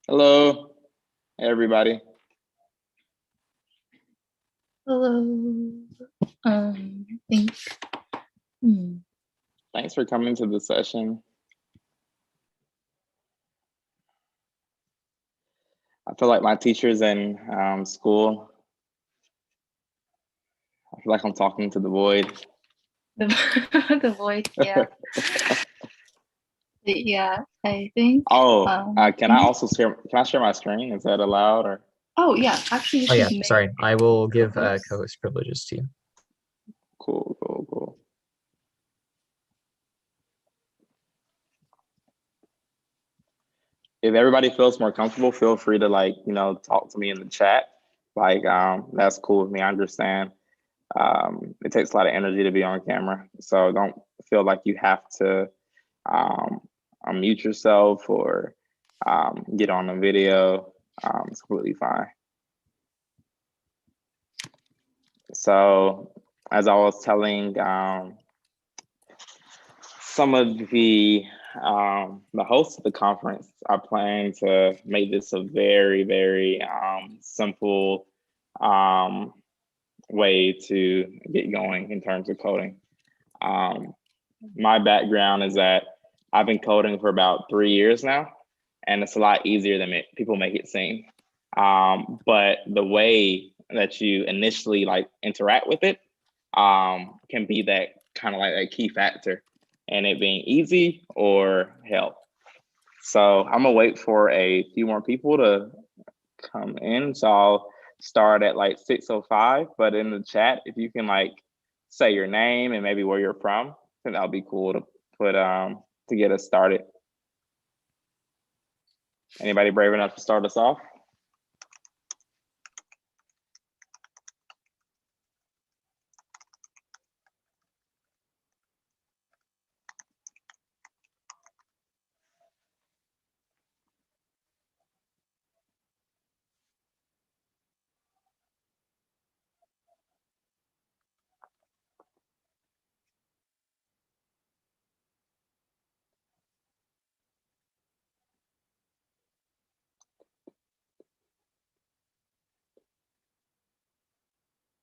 Hello, everybody. Hello. I think. Hmm. Thanks for coming to the session. I feel like my teachers in school, I feel like I'm talking to the void. The the voice. Yeah. Yeah. I think. Oh, can I Mhm. also share? Can I share my screen? Is that allowed? Or Oh yeah. Actually, you Oh yeah, should make sorry. I will give co-host. co-host privileges to you. cool, cool, cool. If everybody feels more comfortable, feel free to talk to me in the chat. That's cool with me. I understand. It takes a lot of energy to be on camera, so don't feel like you have to um, unmute yourself or get on the video. It's completely fine. So, as I was telling some of the hosts of the conference, I plan to make this a very, very simple um, way to get going in terms of coding. Um, my background is that I've been coding for about 3 years now, and it's a lot easier than people make it seem. But the way that you initially interact with it can be that kind of like a key factor in it being easy or hell. So I'm gonna wait for a few more people to come in. So I'll start at like 6:05. But in the chat, if you can say your name and maybe where you're from, I think that'll be cool to put to get us started. Anybody brave enough to start us off?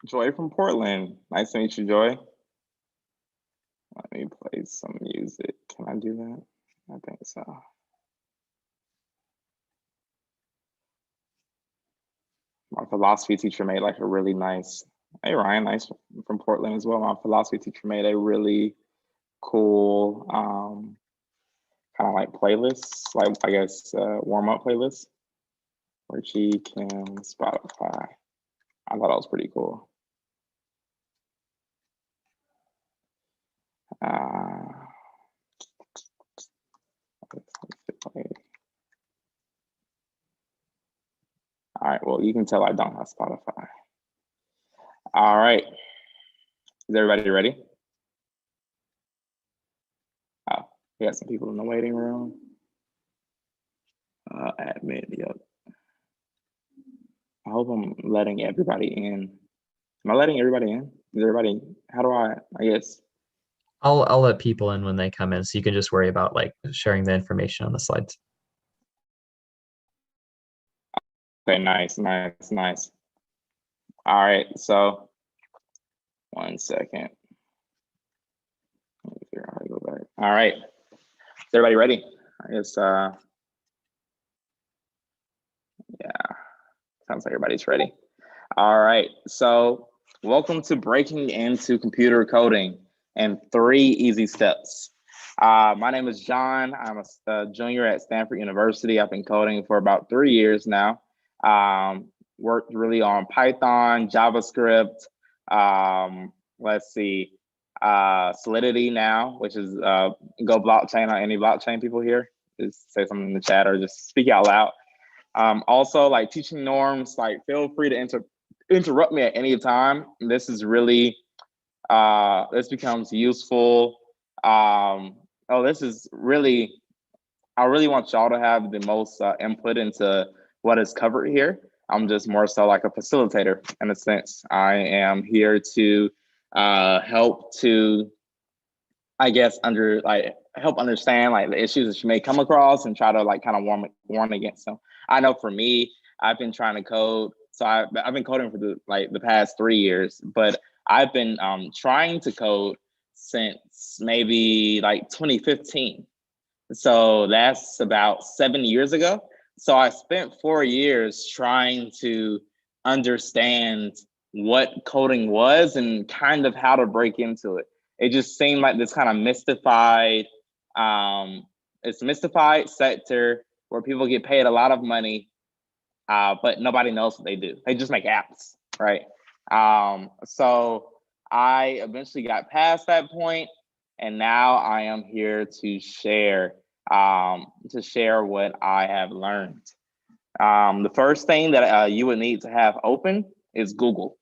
Joy from Portland. Nice to meet you, Joy. Let me play some music. Can I do that? I think so. My philosophy teacher made like a really nice, hey Ryan, nice from Portland as well. My philosophy teacher made a really cool kind of like playlists, like I guess warm up playlists where she can Spotify. I thought that was pretty cool. All right, well, you can tell I don't have Spotify. All right, is everybody ready? Oh, we got some people in the waiting room. Admit, yep. I hope I'm letting everybody in. Am I letting everybody in? Is everybody, how do I guess? I'll let people in when they come in, so you can just worry about like sharing the information on the slides. Okay, nice, nice, nice. All right, so 1 second. Let me figure out how to go back. All right, is everybody ready? I guess, yeah, sounds like everybody's ready. All right, so welcome to Breaking into Computer Coding in 3 easy steps. My name is John. I'm a junior at Stanford University. I've been coding for about 3 years now. Worked really on Python, JavaScript, let's see, Solidity now, which is Go blockchain on any blockchain people here. Just say something in the chat or just speak out loud. Also, like teaching norms, like feel free to interrupt me at any time. This is really, this becomes useful. This is really, I really want y'all to have the most input into what is covered here. I'm just more so like a facilitator in a sense. I am here to help to I guess help understand like the issues that you may come across and try to like kind of warn against them. I know for me, I've been trying to code. So I've been coding for the past 3 years, but I've been trying to code since maybe like 2015. So that's about 7 years ago. So I spent 4 years trying to understand what coding was and kind of how to break into it. It just seemed like this kind of mystified sector where people get paid a lot of money, but nobody knows what they do. They just make apps, right? So I eventually got past that point, and now I am here to share what I have learned. The first thing that you would need to have open is Google.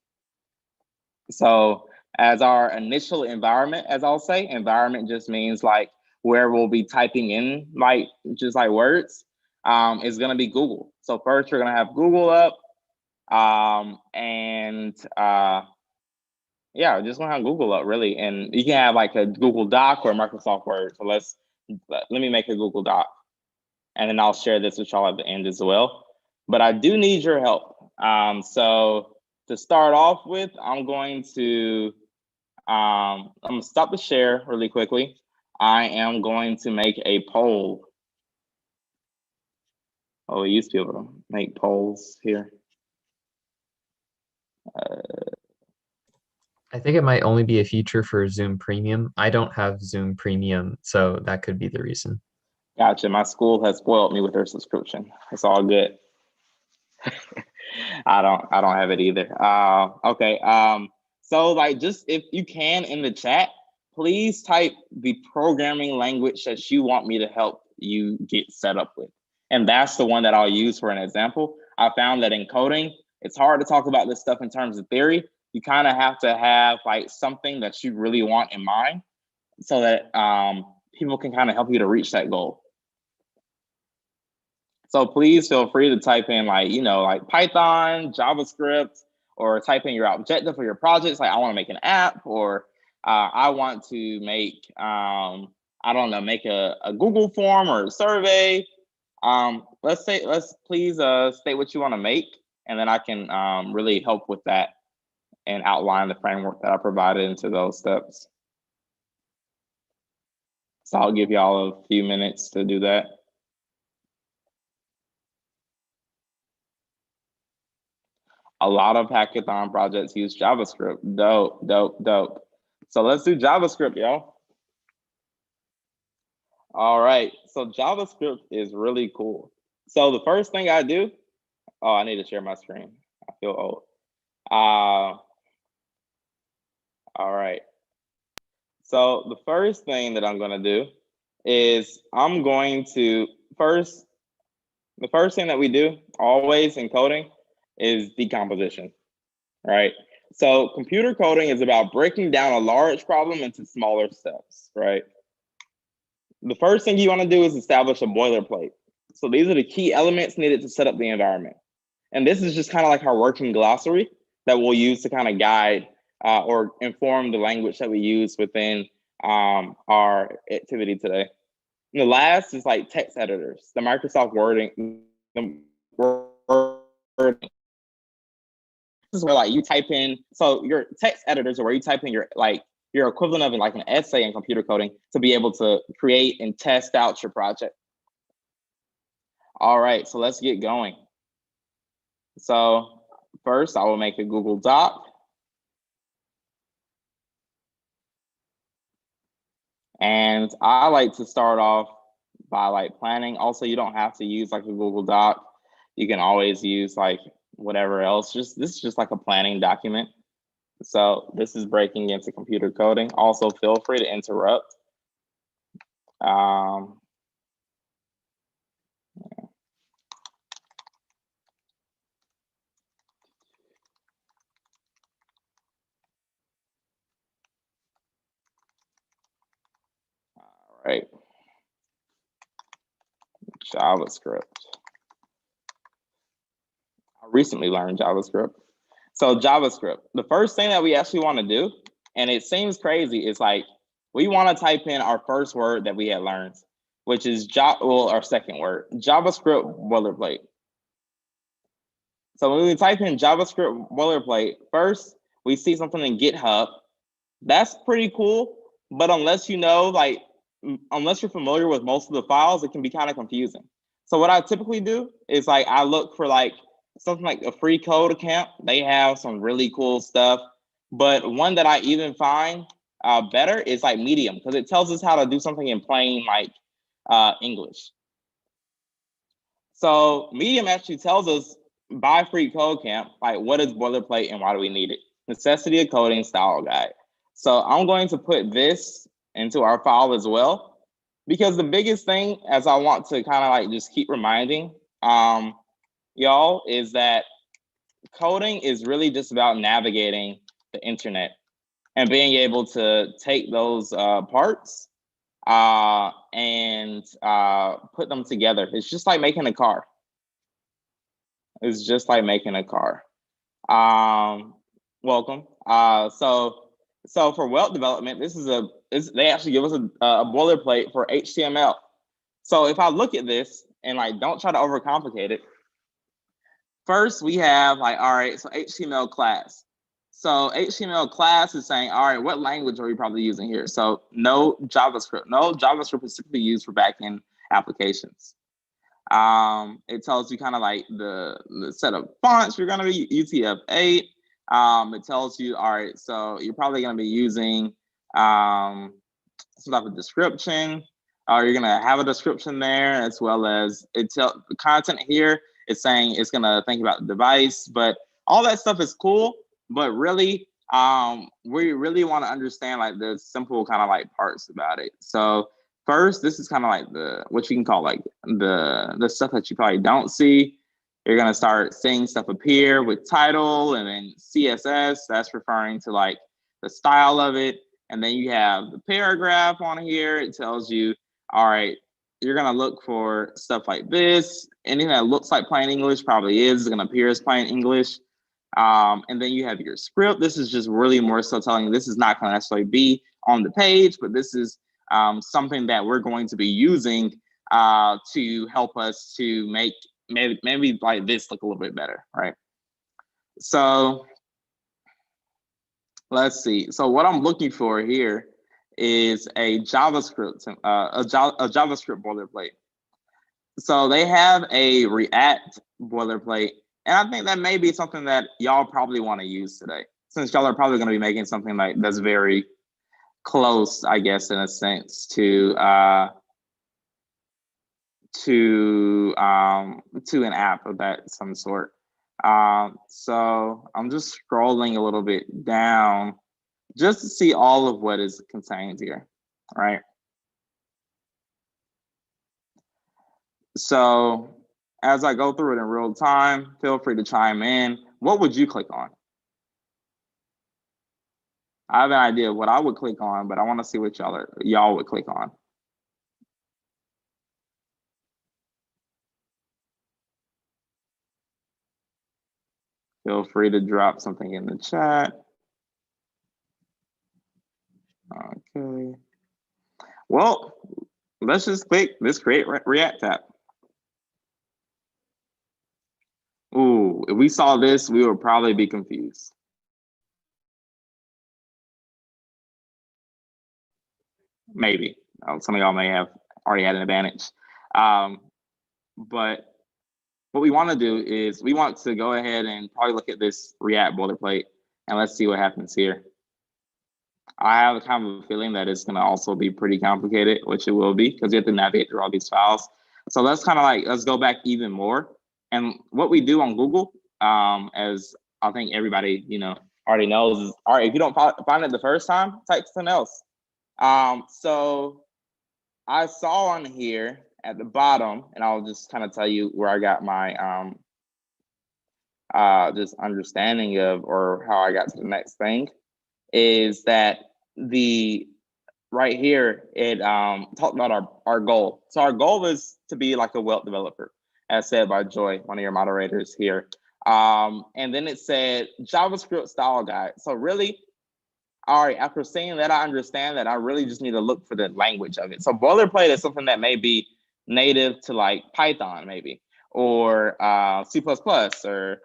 So as our initial environment, as I'll say, environment just means like where we'll be typing in like just like words, is gonna be Google. So first you're gonna have Google up, yeah, just gonna have Google up really. And you can have like a Google Doc or a Microsoft Word. So let me make a Google Doc, and then I'll share this with y'all at the end as well. But I do need your help. So to start off with, I'm gonna stop the share really quickly. I am going to make a poll. Oh, we used to be able to make polls here. I think it might only be a feature for Zoom Premium. I don't have Zoom Premium, so that could be the reason. Gotcha. My school has spoiled me with their subscription. It's all good. I don't have it either. Okay. So like just if you can in the chat, please type the programming language that you want me to help you get set up with. And that's the one that I'll use for an example. I found that in coding, it's hard to talk about this stuff in terms of theory. You kind of have to have like something that you really want in mind so that people can kind of help you to reach that goal. So please feel free to type in like Python, JavaScript, or type in your objective for your projects. Like I want to make an app, or I want to make, I don't know, make a Google form or a survey. Let's please state what you want to make, and then I can really help with that and outline the framework that I provided into those steps. So I'll give y'all a few minutes to do that. A lot of hackathon projects use JavaScript. Dope, dope, dope. So let's do JavaScript, y'all. All right, so JavaScript is really cool. So the first thing I do, oh, I need to share my screen. I feel old. All right. So the first thing that I'm gonna do is the first thing that we do always in coding is decomposition, right? So computer coding is about breaking down a large problem into smaller steps, right? The first thing you want to do is establish a boilerplate. So these are the key elements needed to set up the environment. And this is just kind of like our working glossary that we'll use to kind of guide or inform the language that we use within our activity today. And the last is like text editors, the Microsoft Wording. This is where like you type in, so your text editors are where you type in your equivalent of like an essay in computer coding to be able to create and test out your project. All right, so let's get going. So first I will make a Google Doc. And I like to start off by like planning. Also, you don't have to use like a Google Doc. You can always use like whatever else. This is just like a planning document. So this is breaking into computer coding. Also, feel free to interrupt. Yeah. All right. JavaScript. I recently learned JavaScript. So JavaScript, the first thing that we actually want to do, and it seems crazy, is like we want to type in our first word that we had learned, which is our second word, JavaScript boilerplate. So when we type in JavaScript boilerplate, first we see something in GitHub. That's pretty cool, but unless you know, unless you're familiar with most of the files, it can be kind of confusing. So what I typically do is I look for something like a free code account. They have some really cool stuff, but one that I even find better is Medium, because it tells us how to do something in plain English. So Medium actually tells us by free code camp, what is boilerplate and why do we need it? Necessity of coding style guide. So I'm going to put this into our file as well, because the biggest thing, as I want to kind of just keep reminding y'all, is that coding is really just about navigating the internet and being able to take those parts and put them together. It's just like making a car. It's just like making a car. Welcome. So for web development, they actually give us a boilerplate for HTML. So if I look at this and don't try to overcomplicate it, first we have all right, so HTML class. So HTML class is saying, all right, what language are we probably using here? So no JavaScript. No, JavaScript is typically used for backend applications. It tells you kind of the set of fonts you're going to be UTF-8. It tells you, all right, so you're probably going to be using some type of description, or you're going to have a description there, as well as the content here is saying it's going to think about the device. But all that stuff is cool, but really, we really want to understand the simple kind of parts about it. So first, this is kind of what you can call the stuff that you probably don't see. You're gonna start seeing stuff appear with title, and then CSS, that's referring to the style of it. And then you have the paragraph on here. It tells you, all right, you're gonna look for stuff like this. Anything that looks like plain English probably is gonna appear as plain English. And then you have your script. This is just really more so telling you this is not gonna necessarily be on the page, but this is something that we're going to be using to help us to make maybe this look a little bit better, right? So let's see. So what I'm looking for here is a JavaScript boilerplate. So they have a React boilerplate, and I think that may be something that y'all probably want to use today, since y'all are probably going to be making something that's very close, I guess, in a sense, to an app of that some sort. So I'm just scrolling a little bit down just to see all of what is contained here, right? So as I go through it in real time, feel free to chime in. What would you click on? I have an idea of what I would click on, but I want to see what y'all would click on. Feel free to drop something in the chat. Okay. Well, let's just click this create React tab. Ooh, if we saw this, we would probably be confused. Maybe. Some of y'all may have already had an advantage. But what we want to do is we want to go ahead and probably look at this React boilerplate, and let's see what happens here. I have a kind of a feeling that it's going to also be pretty complicated, which it will be, because you have to navigate through all these files. So let's kind of let's go back even more. And what we do on Google, as I think everybody, already knows, is, all right, if you don't find it the first time, type something else. So I saw on here at the bottom, and I'll just kind of tell you where I got my just understanding of, or how I got to the next thing, is that right here, it talked about our goal. So our goal is to be like a web developer, as said by Joy, one of your moderators here. And then it said JavaScript style guide. So really, all right, after saying that, I understand that I really just need to look for the language of it. So boilerplate is something that may be native to like Python, maybe, or C++, or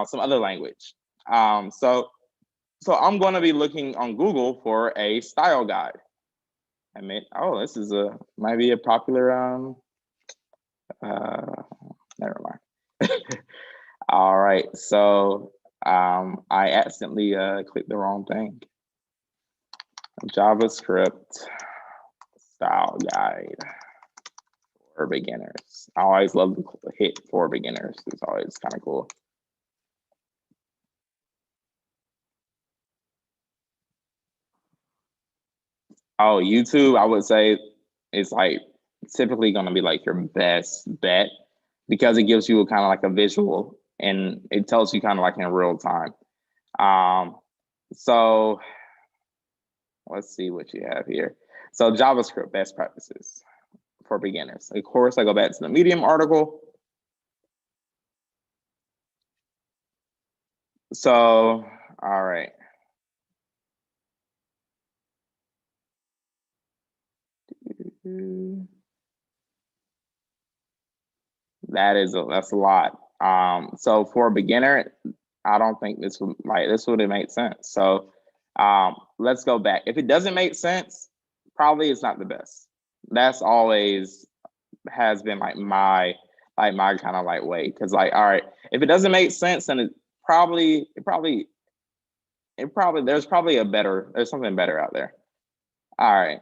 some other language. So I'm going to be looking on Google for a style guide. Oh, this is might be a popular never mind. All right, so I accidentally clicked the wrong thing. JavaScript style guide for beginners. I always love to hit for beginners. It's always kind of cool. Oh, YouTube, I would say is like typically going to be like your best bet because it gives you a kind of like a visual and it tells you kind of like in real time. So let's see what you have here. So JavaScript best practices for beginners. Of course, I go back to the Medium article. So, all right. That's a lot. So for a beginner, I don't think this would make sense. So let's go back. If it doesn't make sense, probably it's not the best. That's always has been like my kind of like way. Cause like, all right, if it doesn't make sense, then there's probably there's something better out there. All right.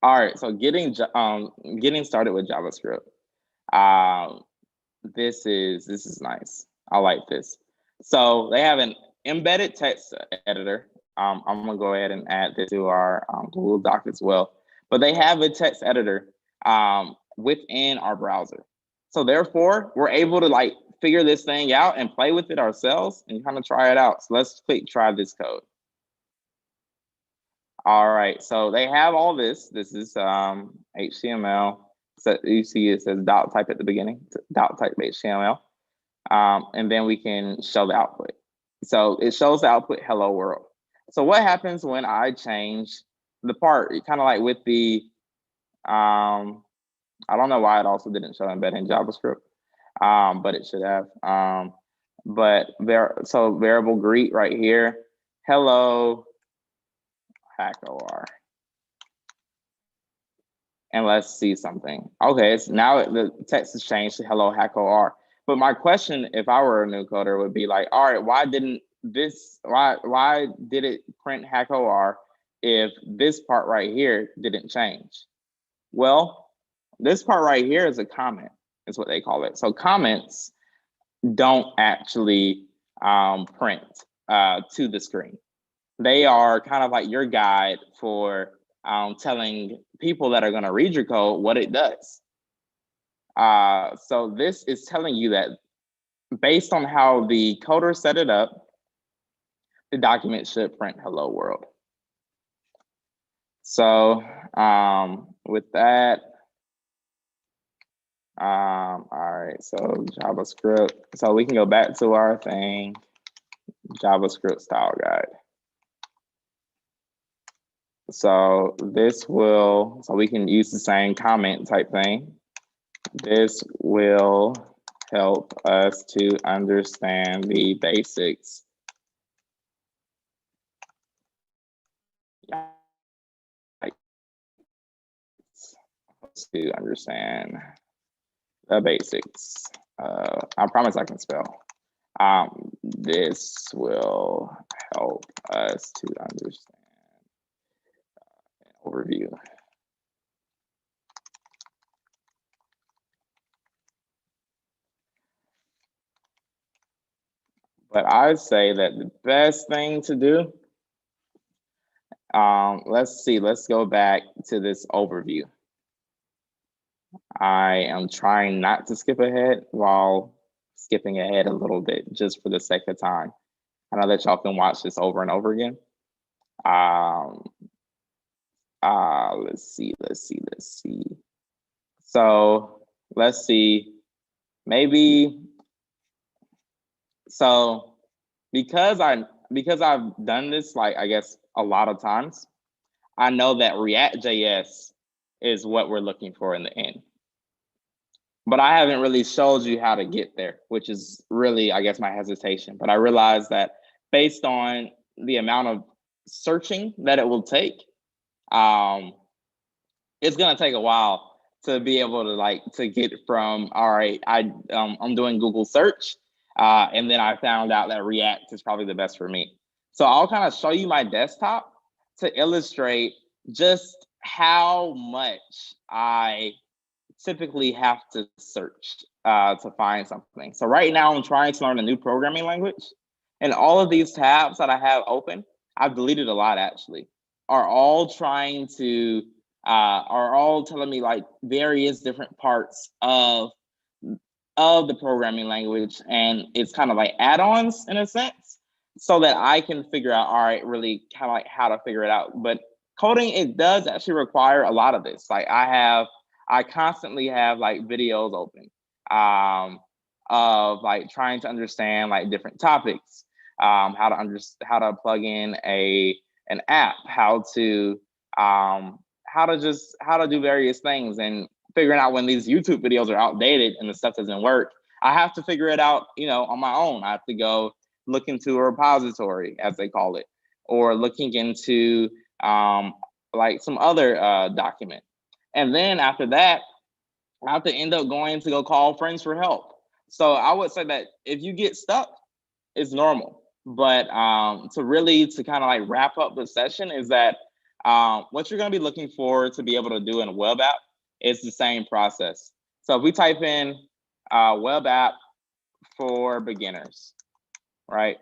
All right, so getting started with JavaScript. This is nice. I like this. So they have an embedded text editor. I'm gonna go ahead and add this to our Google Doc as well. But they have a text editor within our browser. So therefore, we're able to like figure this thing out and play with it ourselves and kind of try it out. So let's click try this code. All right, so they have all this. This is HTML. So you see it says dot type at the beginning, dot type HTML. And then we can show the output. So it shows the output hello world. So what happens when I change the part? Kind of like with the, I don't know why it also didn't show embed in JavaScript, but it should have. So variable greet right here, hello, HackOR. And let's see something. Okay, so now the text has changed to hello HackOR. But my question, if I were a new coder, would be like, all right, why did it print HackOR if this part right here didn't change? Well, this part right here is a comment, is what they call it. So comments don't actually print to the screen. They are kind of like your guide for telling people that are going to read your code what it does. So this is telling you that based on how the coder set it up, the document should print hello world. So with that, all right, so JavaScript. So we can go back to our thing, JavaScript style guide. So so we can use the same comment type thing. This will help us to understand the basics. To understand the basics. I promise I can spell. This will help us to understand an overview. But I'd say that the best thing to do, let's go back to this overview. I am trying not to skip ahead while skipping ahead a little bit just for the sake of time. I know that y'all can watch this over and over again. Let's see. So let's see maybe so because I've done this like I guess a lot of times, I know that React.js is what we're looking for in the end. But I haven't really showed you how to get there, which is really, I guess, my hesitation. But I realized that based on the amount of searching that it will take, it's gonna take a while to be able to get from, all right, I'm doing Google search, and then I found out that React is probably the best for me. So I'll kind of show you my desktop to illustrate just how much I typically have to search to find something. So right now I'm trying to learn a new programming language, and all of these tabs that I have open, I've deleted a lot actually, are all trying to, are all telling me like various different parts of the programming language, and it's kind of like add-ons in a sense, so that I can figure out, all right, really kind of like how to figure it out. But coding, it does actually require a lot of this. Like I constantly have like videos open of like trying to understand like different topics, how to plug in an app, how to do various things, and figuring out when these YouTube videos are outdated and the stuff doesn't work. I have to figure it out, on my own. I have to go look into a repository, as they call it, or looking into like some other document. And then after that, I have to end up going to go call friends for help. So I would say that if you get stuck, it's normal. But to kind of like wrap up the session is that what you're going to be looking for to be able to do in a web app is the same process. So if we type in web app for beginners, right?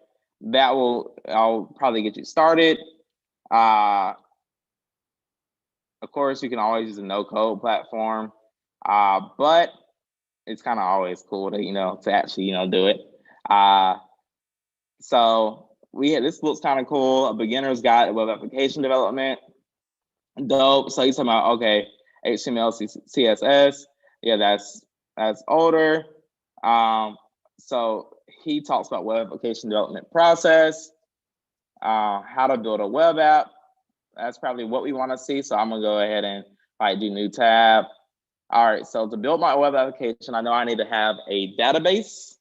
I'll probably get you started. Of course, you can always use a no-code platform, but it's kind of always cool to actually do it. So this looks kind of cool. A beginner's guide to web application development. Dope. So you're talking about, okay, HTML, CSS. Yeah, that's older. So he talks about web application development process, how to build a web app. That's probably what we want to see. So I'm gonna go ahead and do new tab. All right, so to build my web application, I know I need to have a database.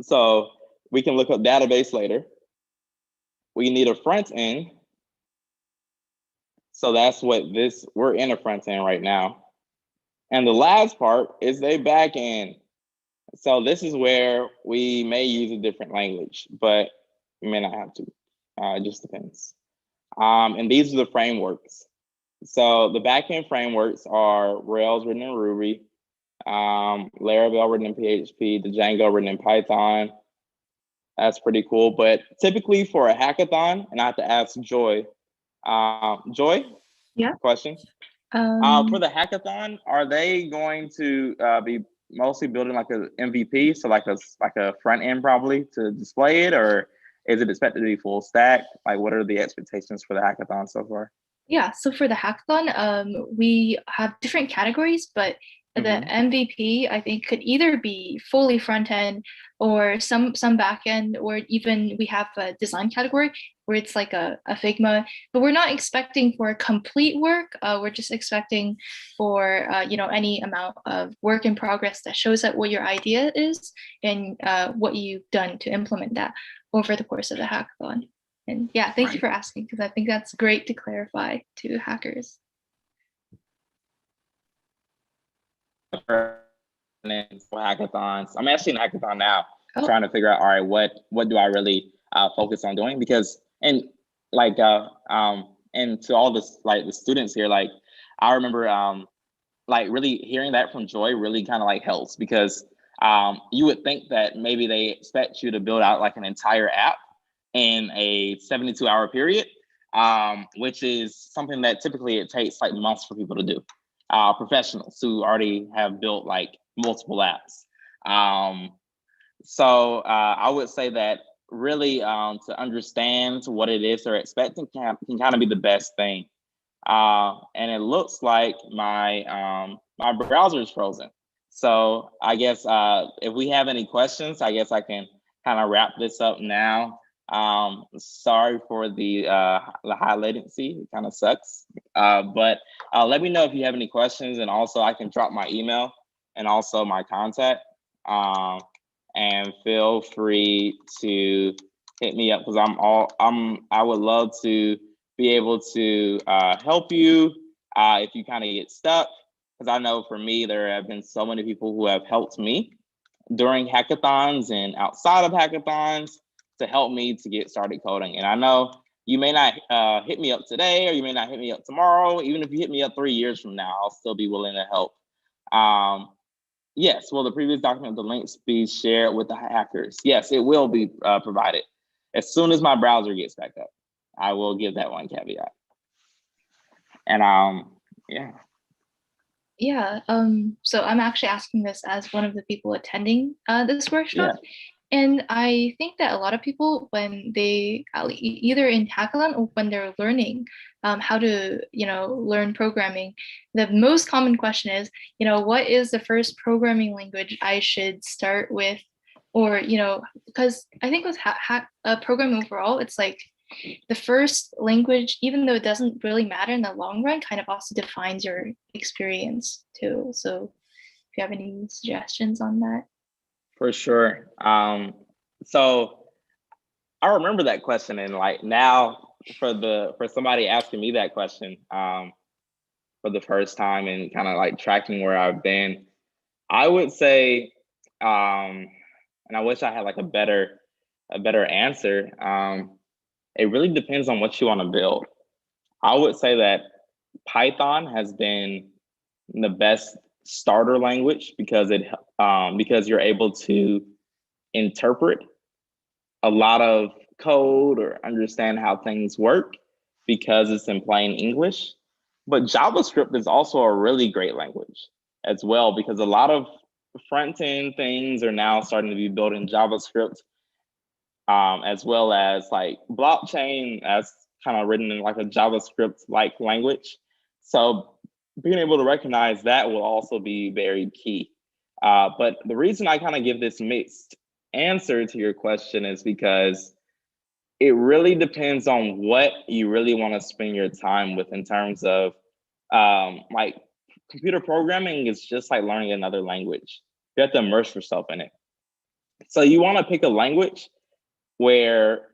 So we can look up database later. We need a front end. So that's we're in a front end right now. And the last part is a back end. So this is where we may use a different language, but we may not have to. It just depends. And these are the frameworks. So the backend frameworks are Rails written in Ruby, Laravel written in PHP, the Django written in Python. That's pretty cool. But typically for a hackathon, and I have to ask Joy. Joy? Yeah. Question. For the hackathon, are they going to be mostly building like an MVP, so like a front end probably to display it, or is it expected to be full stack? Like, what are the expectations for the hackathon so far? Yeah, so for the hackathon, we have different categories, but the MVP, I think, could either be fully front end or some back end, or even we have a design category where it's like a Figma. But we're not expecting for complete work. We're just expecting for any amount of work in progress that shows that what your idea is and what you've done to implement that over the course of the hackathon. And yeah, thank you for asking, because I think that's great to clarify to hackers. Hackathons. I'm actually in a hackathon now, trying to figure out, all right, what do I really focus on doing? Because and to all this the students here, I remember really hearing that from Joy really kind of helps, because you would think that maybe they expect you to build out like an entire app in a 72-hour period, which is something that typically it takes months for people to do. Professionals who already have built multiple apps. So I would say that really to understand what it is they're expecting can kind of be the best thing. And it looks like my browser is frozen. So I guess if we have any questions, I guess I can kind of wrap this up now. Sorry for the high latency, it kind of sucks. But let me know if you have any questions, and also I can drop my email and also my contact. And feel free to hit me up, because I would love to be able to help you if you kind of get stuck. Because I know for me, there have been so many people who have helped me during hackathons and outside of hackathons to help me to get started coding. And I know you may not hit me up today, or you may not hit me up tomorrow. Even if you hit me up 3 years from now, I'll still be willing to help. Yes, will the previous document, the links be shared with the hackers? Yes, it will be provided. As soon as my browser gets back up, I will give that one caveat. And yeah. Yeah, so I'm actually asking this as one of the people attending this workshop. Yeah. And I think that a lot of people, when they either in hackathon or when they're learning how to, learn programming, the most common question is, what is the first programming language I should start with? Or, because I think with programming overall, it's like the first language, even though it doesn't really matter in the long run, kind of also defines your experience too. So if you have any suggestions on that. For sure. So I remember that question, and like now for somebody asking me that question for the first time and kind of like tracking where I've been, I would say, and I wish I had like a better answer. It really depends on what you want to build. I would say that Python has been the best starter language because you're able to interpret a lot of code or understand how things work because it's in plain English. But JavaScript is also a really great language as well, because a lot of front end things are now starting to be built in JavaScript, as well as like blockchain as kind of written in like a JavaScript like language. So being able to recognize that will also be very key. But the reason I kind of give this mixed answer to your question is because it really depends on what you really want to spend your time with, in terms of like computer programming is just like learning another language. You have to immerse yourself in it. So you want to pick a language where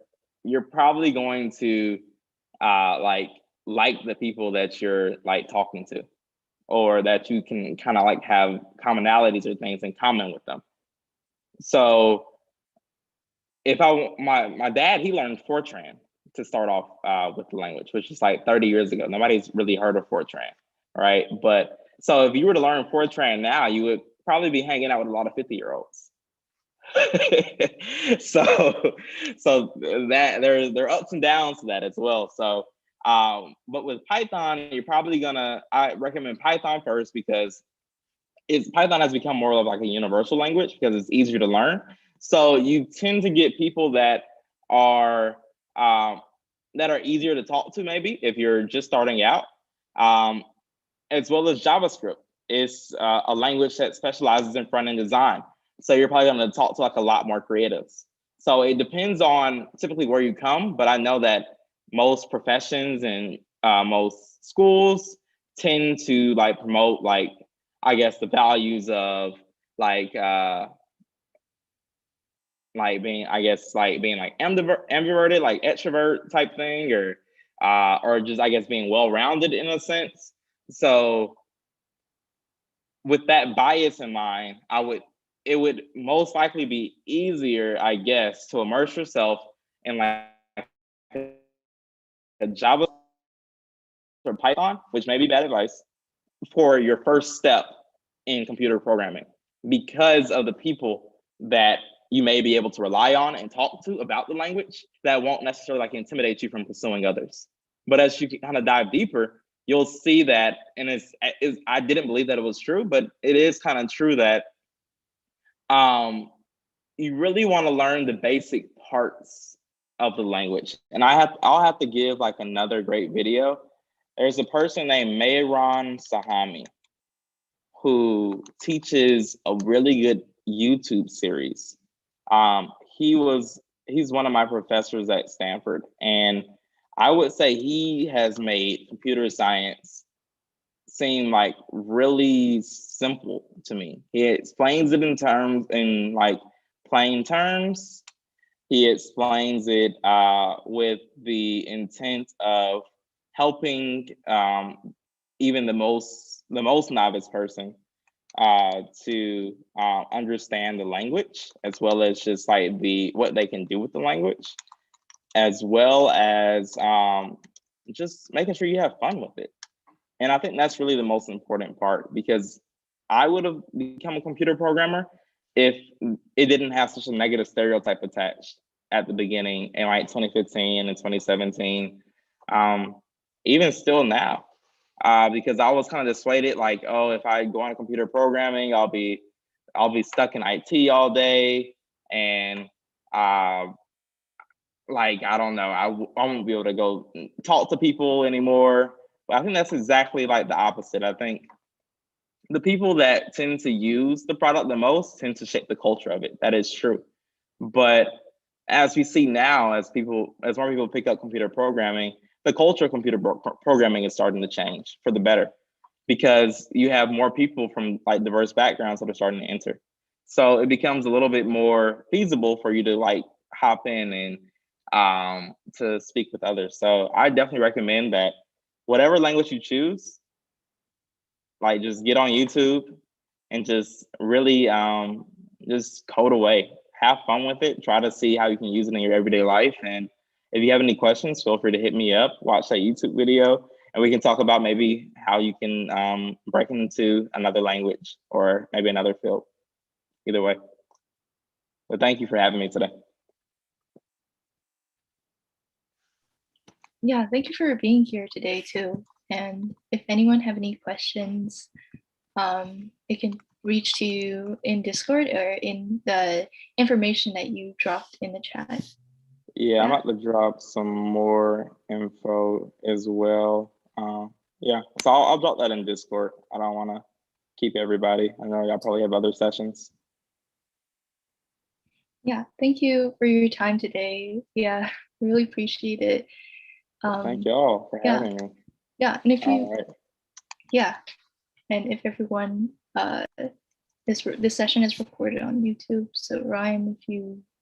you're probably going to like the people that you're like talking to, or that you can kind of like have commonalities or things in common with them. So if my dad, he learned Fortran to start off with the language, which is like 30 years ago. Nobody's really heard of Fortran, right? But so if you were to learn Fortran now, you would probably be hanging out with a lot of 50-year-olds. so that there are ups and downs to that as well. So but with Python, you're probably I recommend Python first, because Python has become more of like a universal language because it's easier to learn. So you tend to get people that are easier to talk to, maybe if you're just starting out, as well as JavaScript. It's a language that specializes in front-end design. So you're probably going to talk to like a lot more creatives. So it depends on typically where you come, but I know that most professions and most schools tend to like promote like, I guess, the values of like being, I guess, like being like ambiverted, like extrovert type thing, or just, I guess, being well-rounded in a sense. So with that bias in mind, it would most likely be easier, I guess, to immerse yourself in like a Java or Python, which may be bad advice, for your first step in computer programming, because of the people that you may be able to rely on and talk to about the language that won't necessarily like intimidate you from pursuing others. But as you kind of dive deeper, you'll see that, and I didn't believe that it was true, but it is kind of true that you really want to learn the basic parts of the language. And I'll have to give like another great video. There's a person named Mehran Sahami who teaches a really good YouTube series. He's one of my professors at Stanford, and I would say he has made computer science seem like really simple to me. He explains it in like plain terms. He explains it with the intent of helping even the most novice person to understand the language, as well as just like what they can do with the language, as well as just making sure you have fun with it. And I think that's really the most important part, because I would have become a computer programmer if it didn't have such a negative stereotype attached at the beginning in like 2015 and 2017. Even still now, because I was kind of dissuaded, like, oh, if I go on computer programming, I'll be stuck in IT all day, and like, I don't know, I won't be able to go talk to people anymore. But I think that's exactly like the opposite. I think the people that tend to use the product the most tend to shape the culture of it. That is true. But as we see now, as more people pick up computer programming, the culture of computer programming is starting to change for the better, because you have more people from like diverse backgrounds that are starting to enter. So it becomes a little bit more feasible for you to like hop in and to speak with others. So I definitely recommend that whatever language you choose, like just get on YouTube and just really just code away. Have fun with it. Try to see how you can use it in your everyday life. And if you have any questions, feel free to hit me up, watch that YouTube video, and we can talk about maybe how you can break into another language or maybe another field. Either way. But thank you for having me today. Yeah, thank you for being here today too. And if anyone have any questions, it can reach to you in Discord or in the information that you dropped in the chat. Yeah, I'm about to drop some more info as well. Yeah, so I'll drop that in Discord. I don't want to keep everybody. I know y'all probably have other sessions. Yeah, thank you for your time today. Yeah, really appreciate it. Thank y'all for having me. Yeah, and if you, right. Yeah, and if everyone, this session is recorded on YouTube. So Ryan, if you